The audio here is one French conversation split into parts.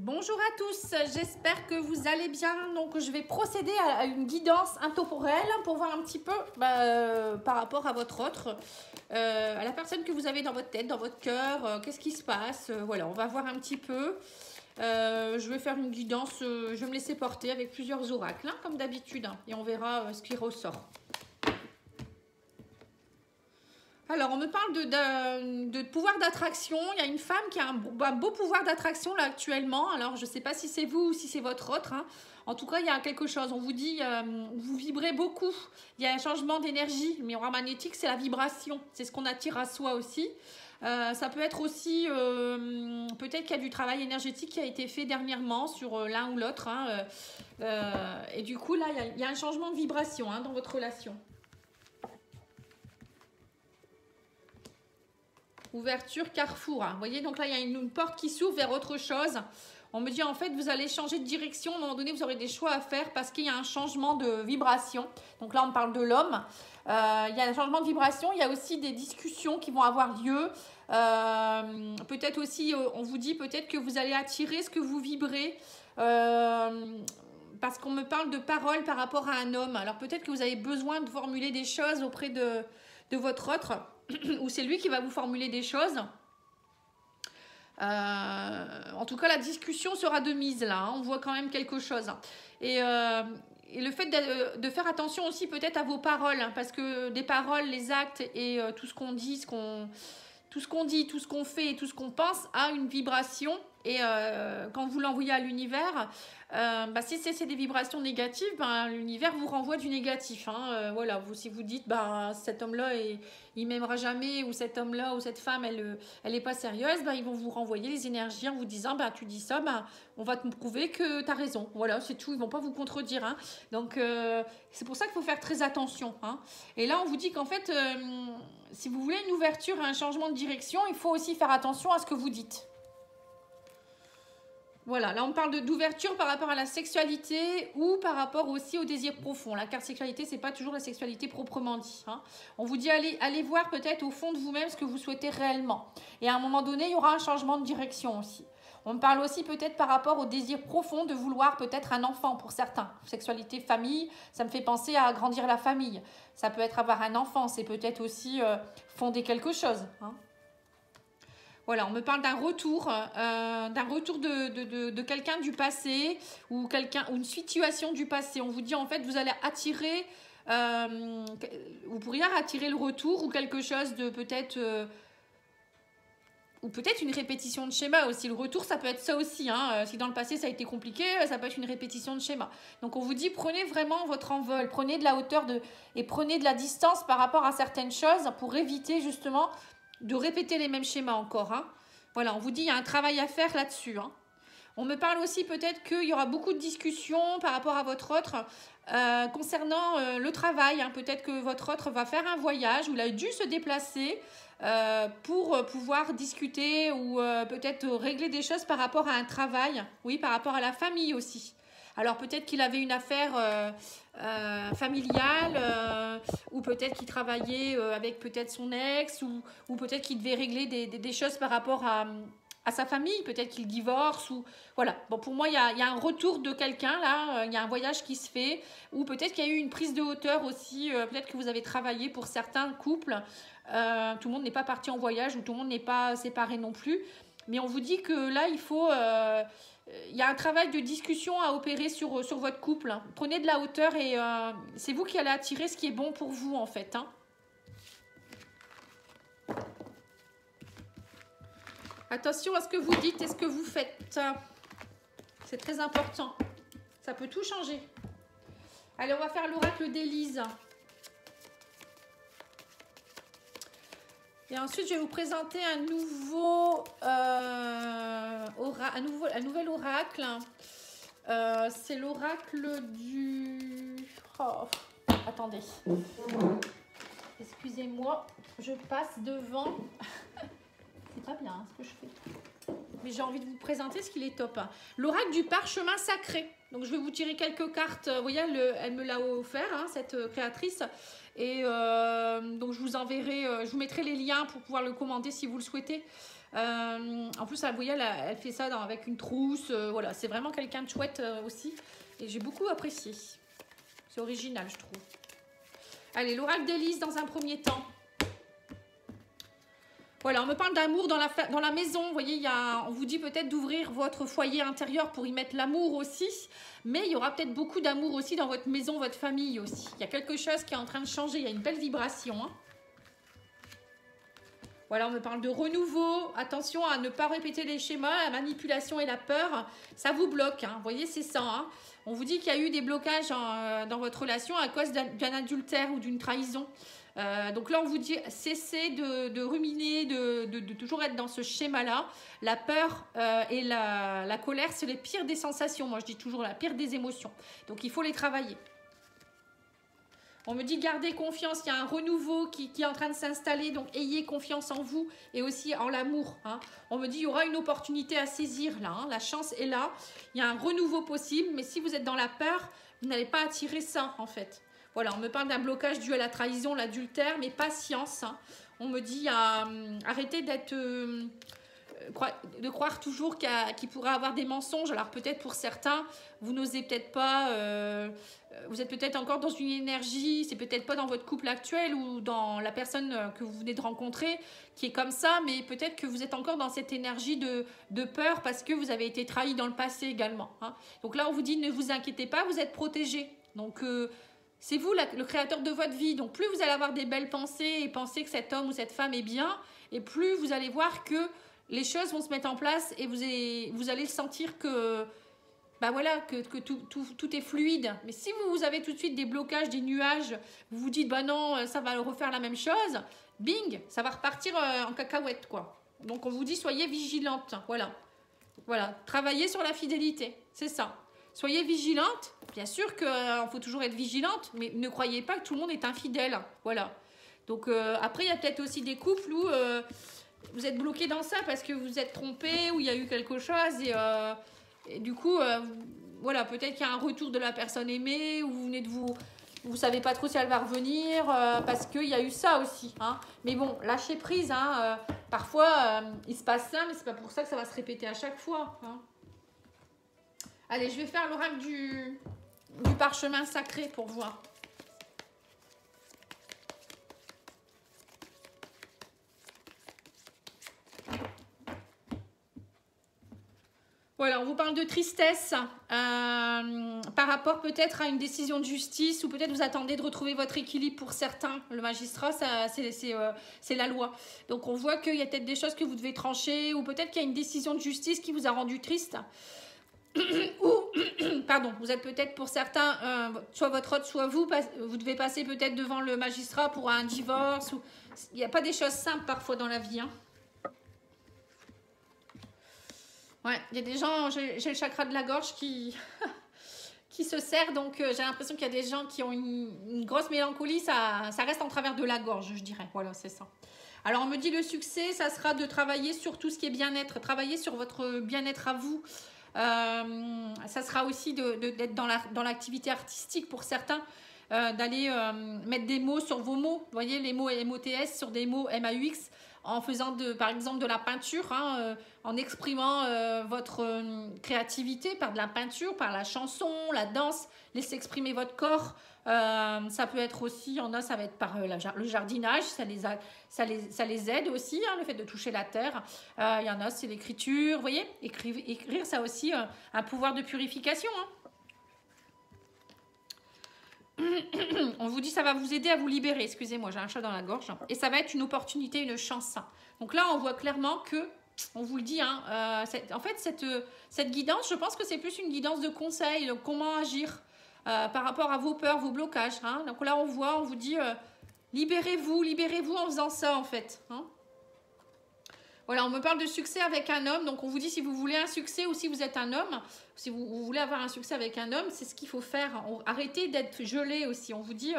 Bonjour à tous, j'espère que vous allez bien. Donc je vais procéder à une guidance intemporelle pour voir un petit peu par rapport à votre autre, à la personne que vous avez dans votre tête, dans votre cœur, qu'est-ce qui se passe. Voilà, on va voir un petit peu. Je vais faire une guidance, je vais me laisser porter avec plusieurs oracles, hein, comme d'habitude, hein, et on verra ce qui ressort. Alors, on me parle de pouvoir d'attraction. Il y a une femme qui a un beau pouvoir d'attraction là actuellement. Alors, je ne sais pas si c'est vous ou si c'est votre autre, hein. En tout cas, il y a quelque chose. On vous dit, vous vibrez beaucoup. Il y a un changement d'énergie. Le miroir magnétique, c'est la vibration. C'est ce qu'on attire à soi aussi. Ça peut être aussi, peut-être qu'il y a du travail énergétique qui a été fait dernièrement sur l'un ou l'autre, hein. Et du coup, là, il y a un changement de vibration, hein, dans votre relation. Ouverture, carrefour. Vous voyez, donc là, il y a une porte qui s'ouvre vers autre chose. On me dit, en fait, vous allez changer de direction. À un moment donné, vous aurez des choix à faire parce qu'il y a un changement de vibration. Donc là, on parle de l'homme. Il y a un changement de vibration. Il y a aussi des discussions qui vont avoir lieu. Peut-être aussi, on vous dit peut-être que vous allez attirer ce que vous vibrez. Parce qu'on me parle de paroles par rapport à un homme. Alors peut-être que vous avez besoin de formuler des choses auprès de votre autre. Ou c'est lui qui va vous formuler des choses. En tout cas, la discussion sera de mise là, hein. On voit quand même quelque chose. Et le fait de faire attention aussi peut-être à vos paroles, hein, parce que des paroles, les actes et tout ce qu'on dit, tout ce qu'on fait et tout ce qu'on pense a une vibration. Et quand vous l'envoyez à l'univers, si c'est des vibrations négatives, l'univers vous renvoie du négatif, hein. Voilà, si vous dites cet homme-là, il m'aimera jamais, ou cet homme-là ou cette femme, elle est pas sérieuse, ils vont vous renvoyer les énergies en vous disant tu dis ça, on va te prouver que tu as raison. Voilà, c'est tout, ils vont pas vous contredire, hein. Donc c'est pour ça qu'il faut faire très attention, hein. Et là, on vous dit qu'en fait, si vous voulez une ouverture et un changement de direction, il faut aussi faire attention à ce que vous dites. Voilà, là on parle d'ouverture par rapport à la sexualité ou par rapport aussi au désir profond. La carte sexualité, c'est pas toujours la sexualité proprement dit, hein. On vous dit allez voir peut-être au fond de vous-même ce que vous souhaitez réellement. Et à un moment donné, il y aura un changement de direction aussi. On me parle aussi peut-être par rapport au désir profond de vouloir peut-être un enfant pour certains. Sexualité, famille, ça me fait penser à agrandir la famille. Ça peut être avoir un enfant, c'est peut-être aussi fonder quelque chose, hein. Voilà, on me parle d'un retour de quelqu'un du passé ou une situation du passé. On vous dit en fait, vous allez attirer, vous pourriez attirer le retour ou quelque chose de peut-être, ou peut-être une répétition de schéma aussi. Le retour, ça peut être ça aussi, hein. Si dans le passé ça a été compliqué, ça peut être une répétition de schéma. Donc on vous dit, prenez vraiment votre envol, prenez de la hauteur et prenez de la distance par rapport à certaines choses pour éviter justement de répéter les mêmes schémas encore, hein. Voilà, on vous dit il y a un travail à faire là-dessus, hein. On me parle aussi peut-être qu'il y aura beaucoup de discussions par rapport à votre autre concernant le travail, hein. Peut-être que votre autre va faire un voyage ou il a dû se déplacer pour pouvoir discuter ou peut-être régler des choses par rapport à un travail, oui, par rapport à la famille aussi. Alors peut-être qu'il avait une affaire familiale ou peut-être qu'il travaillait avec peut-être son ex ou peut-être qu'il devait régler des choses par rapport à sa famille, peut-être qu'il divorce ou voilà. Bon, pour moi, il y a un retour de quelqu'un là, il y a un voyage qui se fait ou peut-être qu'il y a eu une prise de hauteur aussi, peut-être que vous avez travaillé pour certains couples, tout le monde n'est pas parti en voyage ou tout le monde n'est pas séparé non plus, mais on vous dit que là, il faut... il y a un travail de discussion à opérer sur votre couple. Prenez de la hauteur et c'est vous qui allez attirer ce qui est bon pour vous en fait, hein. Attention à ce que vous dites et ce que vous faites. C'est très important. Ça peut tout changer. Allez, on va faire l'oracle d'Élise. Et ensuite, je vais vous présenter un nouvel oracle. C'est l'oracle du... Oh, attendez. Excusez-moi, je passe devant. C'est pas bien, hein, ce que je fais. Mais j'ai envie de vous présenter ce qu'il est top, hein. L'oracle du parchemin sacré. Donc, je vais vous tirer quelques cartes. Vous voyez, elle me l'a offert, hein, cette créatrice. Et donc, je vous enverrai, je vous mettrai les liens pour pouvoir le commander si vous le souhaitez. En plus, vous voyez, elle fait ça avec une trousse. Voilà, c'est vraiment quelqu'un de chouette aussi. Et j'ai beaucoup apprécié. C'est original, je trouve. Allez, l'oracle d'Élise dans un premier temps. Voilà, on me parle d'amour dans la maison. Vous voyez, on vous dit peut-être d'ouvrir votre foyer intérieur pour y mettre l'amour aussi. Mais il y aura peut-être beaucoup d'amour aussi dans votre maison, votre famille aussi. Il y a quelque chose qui est en train de changer. Il y a une belle vibration. Hein. Voilà, on me parle de renouveau. Attention à ne pas répéter les schémas. La manipulation et la peur, ça vous bloque. Hein. Vous voyez, c'est ça. Hein. On vous dit qu'il y a eu des blocages dans votre relation à cause d'un adultère ou d'une trahison. Donc là, on vous dit, cessez de ruminer, de toujours être dans ce schéma-là. La peur et la colère, c'est les pires des sensations. Moi, je dis toujours la pire des émotions. Donc, il faut les travailler. On me dit, gardez confiance, il y a un renouveau qui est en train de s'installer. Donc, ayez confiance en vous et aussi en l'amour. Hein. On me dit, il y aura une opportunité à saisir là. Hein. La chance est là. Il y a un renouveau possible. Mais si vous êtes dans la peur, vous n'allez pas attirer ça, en fait. Voilà, on me parle d'un blocage dû à la trahison, l'adultère, mais patience. Hein. On me dit, arrêtez de croire toujours qu'il pourra avoir des mensonges. Alors peut-être pour certains, vous n'osez peut-être pas, vous êtes peut-être encore dans une énergie, c'est peut-être pas dans votre couple actuel ou dans la personne que vous venez de rencontrer qui est comme ça, mais peut-être que vous êtes encore dans cette énergie de peur parce que vous avez été trahi dans le passé également. Hein. Donc là, on vous dit, ne vous inquiétez pas, vous êtes protégés. Donc, c'est vous le créateur de votre vie. Donc, plus vous allez avoir des belles pensées et penser que cet homme ou cette femme est bien, et plus vous allez voir que les choses vont se mettre en place et vous allez sentir que, bah voilà, que tout est fluide. Mais si vous avez tout de suite des blocages, des nuages, vous vous dites, bah non, ça va refaire la même chose, bing, ça va repartir en cacahuète, quoi. Donc, on vous dit, soyez vigilante. Voilà. Voilà. Travaillez sur la fidélité. C'est ça. Soyez vigilante. Bien sûr qu'il faut toujours être vigilante, mais ne croyez pas que tout le monde est infidèle. Voilà. Donc, après, il y a peut-être aussi des couples où vous êtes bloqué dans ça parce que vous êtes trompé, où il y a eu quelque chose. Et du coup, voilà, peut-être qu'il y a un retour de la personne aimée, ou vous venez de vous savez pas trop si elle va revenir, parce qu'il y a eu ça aussi. Hein. Mais bon, lâchez prise. Hein, parfois, il se passe ça, mais c'est pas pour ça que ça va se répéter à chaque fois. Hein. Allez, je vais faire l'oracle du parchemin sacré pour voir. Voilà, on vous parle de tristesse par rapport peut-être à une décision de justice ou peut-être vous attendez de retrouver votre équilibre pour certains. Le magistrat, c'est la loi. Donc, on voit qu'il y a peut-être des choses que vous devez trancher ou peut-être qu'il y a une décision de justice qui vous a rendu triste. Ou, pardon, vous êtes peut-être pour certains, soit votre hôte, soit vous devez passer peut-être devant le magistrat pour un divorce. Il n'y a pas des choses simples parfois dans la vie. Hein. Ouais, il y a des gens, j'ai le chakra de la gorge qui se serre, donc j'ai l'impression qu'il y a des gens qui ont une grosse mélancolie, ça reste en travers de la gorge, je dirais. Voilà, c'est ça. Alors, on me dit le succès, ça sera de travailler sur tout ce qui est bien-être, travailler sur votre bien-être à vous. Ça sera aussi d'être dans l'activité artistique pour certains, d'aller mettre des mots sur vos mots. Vous voyez, les mots MOTS sur des mots MAUX en faisant par exemple de la peinture, hein, en exprimant votre créativité par de la peinture, par la chanson, la danse, laissez exprimer votre corps. Ça peut être aussi, il y en a, ça va être par le jardinage, ça les aide aussi, hein, le fait de toucher la terre. Il y en a, c'est l'écriture, vous voyez, écrire, ça a aussi un pouvoir de purification. Hein. On vous dit ça va vous aider à vous libérer, excusez-moi, j'ai un chat dans la gorge, et ça va être une opportunité, une chance. Donc là, on voit clairement que, on vous le dit, hein, en fait, cette guidance, je pense que c'est plus une guidance de conseil, donc comment agir par rapport à vos peurs, vos blocages. Hein. Donc là, on vous dit, libérez-vous en faisant ça, en fait. Hein. Voilà, on me parle de succès avec un homme, donc on vous dit si vous voulez un succès ou si vous êtes un homme, si vous voulez avoir un succès avec un homme, c'est ce qu'il faut faire. Arrêtez d'être gelé aussi, on vous dit,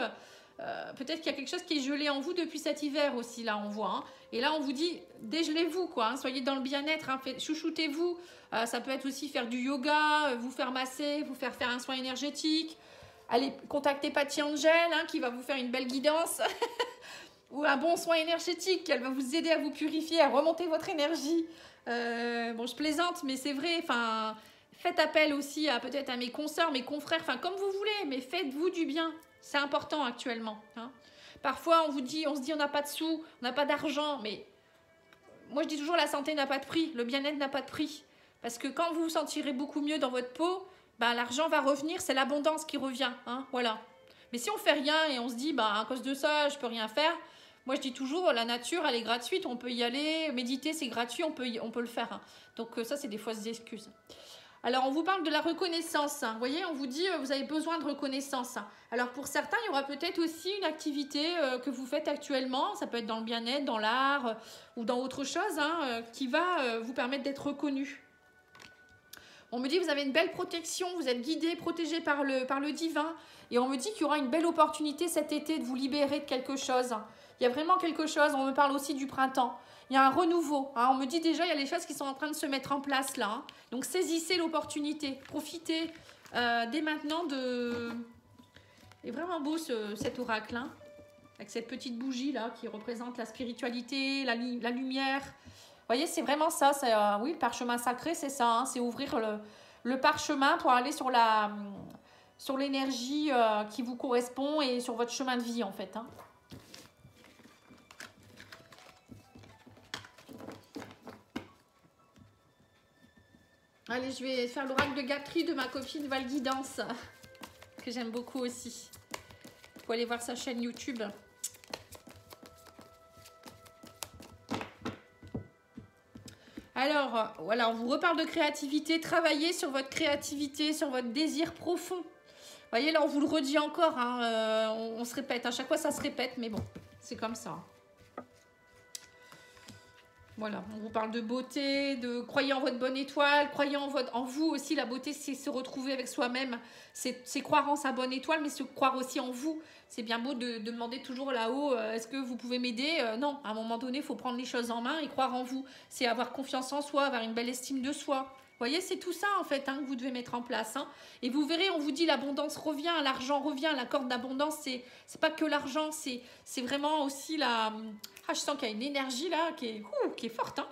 peut-être qu'il y a quelque chose qui est gelé en vous depuis cet hiver aussi, là on voit. Hein. Et là on vous dit, dégelez-vous, quoi, hein, soyez dans le bien-être, hein, chouchoutez-vous, ça peut être aussi faire du yoga, vous faire masser, vous faire un soin énergétique, allez contacter Patty Angel, hein, qui va vous faire une belle guidance. ou un bon soin énergétique. Elle va vous aider à vous purifier, à remonter votre énergie. Bon, je plaisante, mais c'est vrai. Enfin, faites appel aussi à peut-être à mes consoeurs, mes confrères, enfin comme vous voulez, mais faites-vous du bien. C'est important actuellement. Hein. Parfois, on se dit on n'a pas de sous, on n'a pas d'argent, mais moi je dis toujours la santé n'a pas de prix, le bien-être n'a pas de prix. Parce que quand vous vous sentirez beaucoup mieux dans votre peau, ben, l'argent va revenir, c'est l'abondance qui revient. Hein, voilà. Mais si on fait rien et on se dit, bah, à cause de ça, je peux rien faire, moi je dis toujours, la nature, elle est gratuite, on peut y aller, méditer, c'est gratuit, on peut le faire. Hein. Donc ça, c'est des fausses excuses. Alors, on vous parle de la reconnaissance. Hein. Vous voyez, on vous dit, vous avez besoin de reconnaissance. Hein. Alors, pour certains, il y aura peut-être aussi une activité que vous faites actuellement. Ça peut être dans le bien-être, dans l'art ou dans autre chose hein, qui va vous permettre d'être reconnu. On me dit, vous avez une belle protection, vous êtes guidé, protégé par le divin. Et on me dit qu'il y aura une belle opportunité cet été de vous libérer de quelque chose. Il y a vraiment quelque chose. On me parle aussi du printemps. Il y a un renouveau. Hein. On me dit déjà, il y a des choses qui sont en train de se mettre en place là. Hein. Donc, saisissez l'opportunité. Profitez dès maintenant de... Il est vraiment beau cet oracle. Hein. Avec cette petite bougie là qui représente la spiritualité, la lumière. Vous voyez, c'est vraiment ça. Oui, le parchemin sacré, c'est ça. Hein. C'est ouvrir le parchemin pour aller sur l'énergie qui vous correspond et sur votre chemin de vie en fait. Hein. Allez, je vais faire l'oracle de Gapri de ma copine Val Guidance, que j'aime beaucoup aussi. Vous pouvez aller voir sa chaîne YouTube. Alors, voilà, on vous reparle de créativité. Travaillez sur votre créativité, sur votre désir profond. Vous voyez, là, on vous le redit encore. Hein, on se répète. À chaque fois, ça se répète, mais bon, c'est comme ça. Voilà, on vous parle de beauté, de croyez en votre bonne étoile, croyez en vous aussi. La beauté, c'est se retrouver avec soi-même, c'est croire en sa bonne étoile, mais se croire aussi en vous. C'est bien beau de demander toujours là-haut, est-ce que vous pouvez m'aider? Non, à un moment donné, il faut prendre les choses en main et croire en vous. C'est avoir confiance en soi, avoir une belle estime de soi. Vous voyez, c'est tout ça en fait hein, que vous devez mettre en place. Hein. Et vous verrez, on vous dit l'abondance revient, l'argent revient, la corde d'abondance, c'est pas que l'argent, c'est vraiment aussi la... Ah, je sens qu'il y a une énergie là qui est forte. Hein.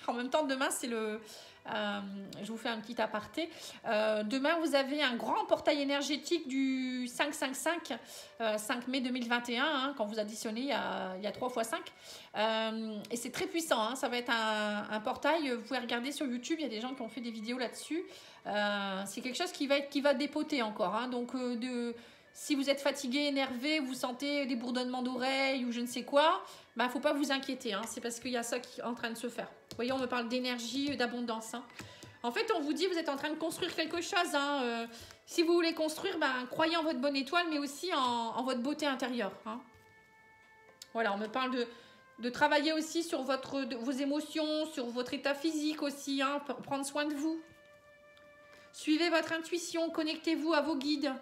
En même temps, demain, c'est le... je vous fais un petit aparté. Demain, vous avez un grand portail énergétique du 555, 5 mai 2021, hein, quand vous additionnez, il y a 3 x 5. Et c'est très puissant. Hein, ça va être un portail. Vous pouvez regarder sur YouTube, il y a des gens qui ont fait des vidéos là-dessus. C'est quelque chose qui va dépoter encore. Hein, donc, si vous êtes fatigué, énervé, vous sentez des bourdonnements d'oreilles ou je ne sais quoi, il ne faut pas vous inquiéter. Hein, c'est parce qu'il y a ça qui est en train de se faire. Vous voyez, on me parle d'énergie, d'abondance. Hein. En fait, on vous dit, vous êtes en train de construire quelque chose. Hein, si vous voulez construire, croyez en votre bonne étoile, mais aussi en votre beauté intérieure. Hein. Voilà, on me parle de travailler aussi sur vos émotions, sur votre état physique aussi, hein, pour prendre soin de vous. Suivez votre intuition, connectez-vous à vos guides.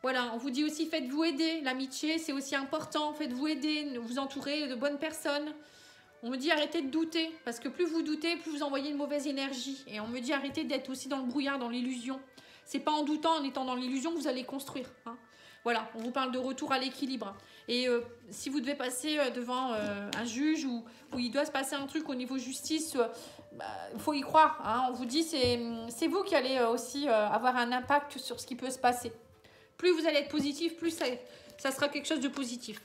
Voilà, on vous dit aussi, faites-vous aider. L'amitié, c'est aussi important. Faites-vous aider, vous entourez de bonnes personnes. On me dit, arrêtez de douter. Parce que plus vous doutez, plus vous envoyez une mauvaise énergie. Et on me dit, arrêtez d'être aussi dans le brouillard, dans l'illusion. C'est pas en doutant, en étant dans l'illusion, que vous allez construire. Hein. Voilà, on vous parle de retour à l'équilibre. Et si vous devez passer devant un juge où il doit se passer un truc au niveau justice, il faut y croire. Hein. On vous dit, c'est vous qui allez aussi avoir un impact sur ce qui peut se passer. Plus vous allez être positif, plus ça sera quelque chose de positif.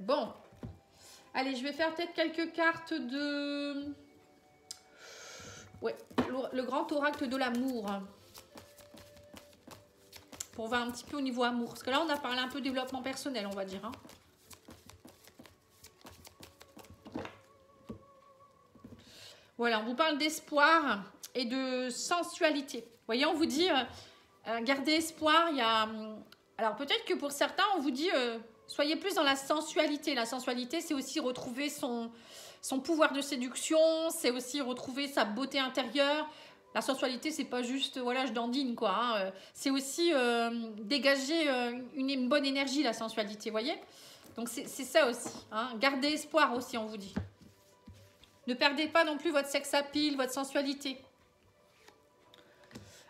Bon. Allez, je vais faire peut-être quelques cartes de... Ouais, le grand oracle de l'amour. Pour voir un petit peu au niveau amour. Parce que là, on a parlé un peu développement personnel, on va dire. Hein. Voilà, on vous parle d'espoir et de sensualité. Vous voyez, on vous dit, gardez espoir. Alors, peut-être que pour certains, on vous dit, soyez plus dans la sensualité. La sensualité, c'est aussi retrouver son pouvoir de séduction. C'est aussi retrouver sa beauté intérieure. La sensualité, c'est pas juste, voilà, je dandine, quoi. Hein. C'est aussi dégager une bonne énergie, la sensualité, vous voyez. Donc, c'est ça aussi. Hein. Gardez espoir aussi, on vous dit. Ne perdez pas non plus votre sex appeal, votre sensualité.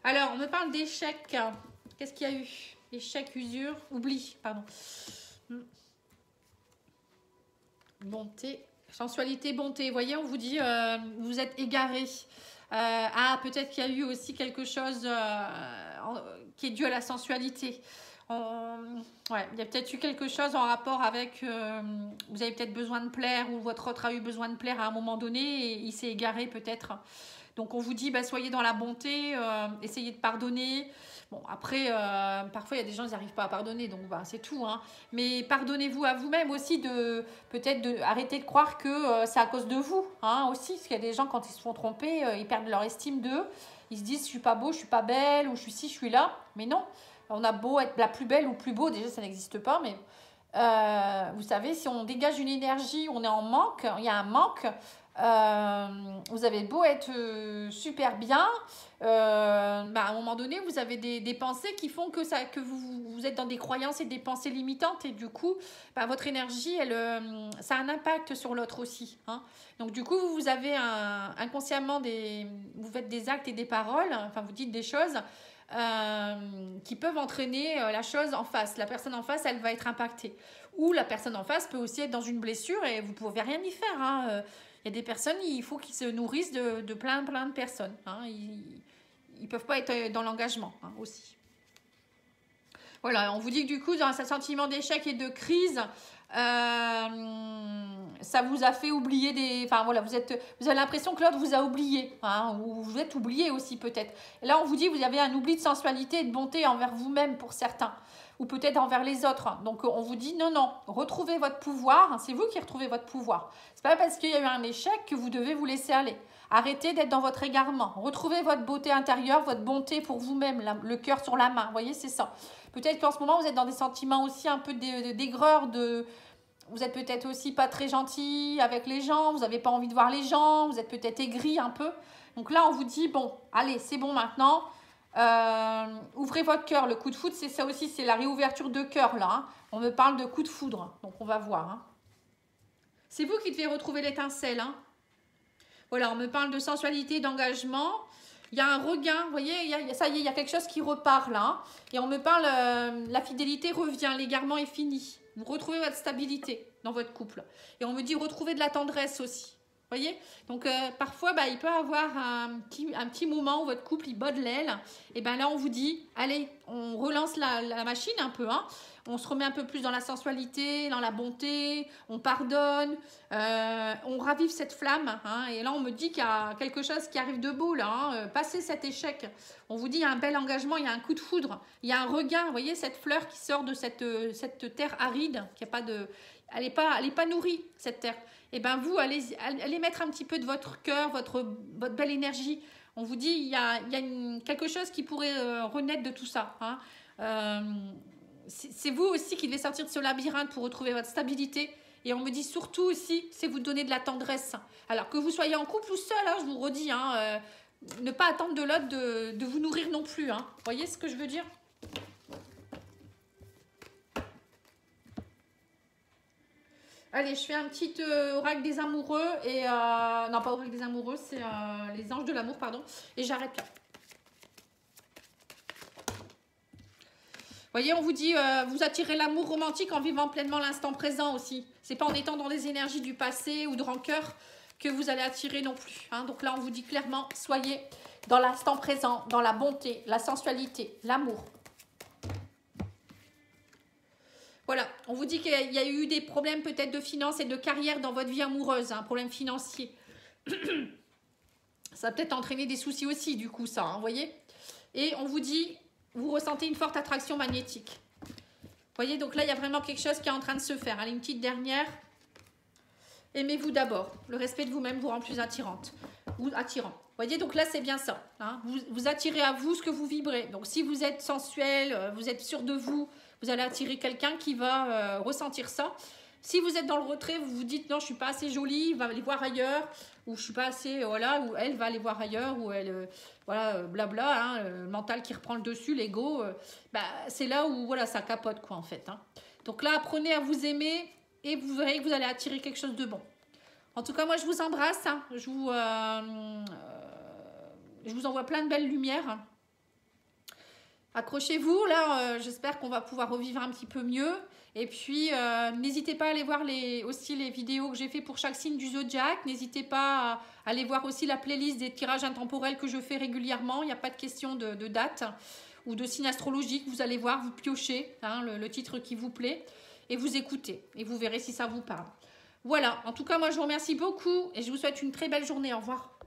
Alors, on me parle d'échecs. Qu'est-ce qu'il y a eu? Échec, usure, oubli, pardon. Bonté, sensualité, bonté. Vous voyez, on vous dit, vous êtes égaré. Ah, peut-être qu'il y a eu aussi quelque chose qui est dû à la sensualité. Ouais, il y a peut-être eu quelque chose en rapport avec... vous avez peut-être besoin de plaire ou votre autre a eu besoin de plaire à un moment donné et il s'est égaré peut-être. Donc on vous dit, bah, soyez dans la bonté, essayez de pardonner. Bon, après, parfois il y a des gens qui n'arrivent pas à pardonner, donc bah, c'est tout. Hein. Mais pardonnez-vous à vous-même aussi de peut-être arrêter de croire que c'est à cause de vous. Hein, aussi, parce qu'il y a des gens, quand ils se font tromper, ils perdent leur estime d'eux. Ils se disent, je suis pas beau, je suis pas belle, ou je suis ci, je suis là. Mais non, on a beau être la plus belle ou plus beau, déjà ça n'existe pas, mais vous savez, si on dégage une énergie, on est en manque, il y a un manque. Vous avez beau être super bien, à un moment donné vous avez des pensées qui font que vous êtes dans des croyances et des pensées limitantes et du coup votre énergie ça a un impact sur l'autre aussi, hein. Donc du coup vous avez inconsciemment vous faites des actes et des paroles, enfin vous dites des choses qui peuvent entraîner la chose en face. La personne en face elle va être impactée, ou la personne en face peut aussi être dans une blessure et vous ne pouvez rien y faire, hein. Il y a des personnes, il faut qu'ils se nourrissent de plein de personnes. Hein. Ils ne peuvent pas être dans l'engagement, hein, aussi. Voilà, on vous dit que du coup, dans ce sentiment d'échec et de crise, ça vous a fait oublier des... Enfin voilà, vous avez l'impression que l'autre vous a oublié, hein, ou vous êtes oublié aussi peut-être. Et là, on vous dit que vous avez un oubli de sensualité et de bonté envers vous-même pour certains, ou peut-être envers les autres. Donc on vous dit non, retrouvez votre pouvoir, c'est vous qui retrouvez votre pouvoir. C'est pas parce qu'il y a eu un échec que vous devez vous laisser aller. Arrêtez d'être dans votre égarement. Retrouvez votre beauté intérieure, votre bonté pour vous-même, le cœur sur la main. Vous voyez, c'est ça. Peut-être qu'en ce moment, vous êtes dans des sentiments aussi un peu d'aigreur, vous êtes peut-être aussi pas très gentil avec les gens, vous n'avez pas envie de voir les gens, vous êtes peut-être aigri un peu. Donc là, on vous dit, bon, allez, c'est bon maintenant. Ouvrez votre cœur. Le coup de foudre, c'est ça aussi, c'est la réouverture de cœur là, hein. On me parle de coup de foudre, donc on va voir, hein. C'est vous qui devez retrouver l'étincelle, hein. Voilà, on me parle de sensualité, d'engagement. Il y a un regain, vous voyez, ça y est, il y a quelque chose qui repart là, hein. Et on me parle, la fidélité revient, l'égarement est fini. Vous retrouvez votre stabilité dans votre couple. Et on me dit retrouver de la tendresse aussi. Voyez, donc parfois il peut y avoir un petit moment où votre couple il bat de l'aile, et bien là on vous dit allez, on relance la machine un peu, hein. On se remet un peu plus dans la sensualité, dans la bonté, on pardonne, on ravive cette flamme, hein. Et là on me dit qu'il y a quelque chose qui arrive de beau là, hein. Passez cet échec, on vous dit il y a un bel engagement, il y a un coup de foudre, il y a un regain. Vous voyez cette fleur qui sort de cette terre aride, qui a pas de, elle est pas nourrie cette terre. Et bien vous, allez mettre un petit peu de votre cœur, votre belle énergie. On vous dit, il y a quelque chose qui pourrait renaître de tout ça, hein. C'est vous aussi qui devez sortir de ce labyrinthe pour retrouver votre stabilité. Et on me dit surtout aussi, c'est vous donner de la tendresse. Alors que vous soyez en couple ou seul, hein, je vous redis, hein, ne pas attendre de l'autre de vous nourrir non plus, hein. Vous voyez ce que je veux dire ? Allez, je fais un petit oracle des amoureux et non, pas oracle des amoureux, c'est les anges de l'amour, pardon. Et j'arrête là. Vous voyez, on vous dit, vous attirez l'amour romantique en vivant pleinement l'instant présent aussi. C'est pas en étant dans les énergies du passé ou de rancœur que vous allez attirer non plus, hein. Donc là, on vous dit clairement, soyez dans l'instant présent, dans la bonté, la sensualité, l'amour. Voilà, on vous dit qu'il y a eu des problèmes peut-être de finances et de carrière dans votre vie amoureuse, un problème financier. Ça va peut-être entraîner des soucis aussi, du coup, ça, hein, vous voyez. Et on vous dit, vous ressentez une forte attraction magnétique. Vous voyez, donc là, il y a vraiment quelque chose qui est en train de se faire. Allez, une petite dernière. Aimez-vous d'abord. Le respect de vous-même vous rend plus attirante. Ou attirant. Vous voyez, donc là, c'est bien ça, hein. Vous attirez à vous ce que vous vibrez. Donc, si vous êtes sensuel, vous êtes sûr de vous, vous allez attirer quelqu'un qui va ressentir ça. Si vous êtes dans le retrait, vous vous dites non, je ne suis pas assez jolie, il va aller voir ailleurs, ou je suis pas assez, voilà, ou elle va aller voir ailleurs, ou elle, voilà, blabla, hein, le mental qui reprend le dessus, l'ego, c'est là où voilà, ça capote, quoi, en fait, hein. Donc là, apprenez à vous aimer et vous verrez que vous allez attirer quelque chose de bon. En tout cas, moi, je vous embrasse, hein. Je vous envoie plein de belles lumières. Accrochez-vous, là, j'espère qu'on va pouvoir revivre un petit peu mieux. Et puis, n'hésitez pas à aller voir aussi les vidéos que j'ai fait pour chaque signe du zodiaque. N'hésitez pas à aller voir aussi la playlist des tirages intemporels que je fais régulièrement. Il n'y a pas de question de date ou de signe astrologique. Vous allez voir, vous piochez hein, le titre qui vous plaît et vous écoutez. Et vous verrez si ça vous parle. Voilà, en tout cas, moi, je vous remercie beaucoup et je vous souhaite une très belle journée. Au revoir.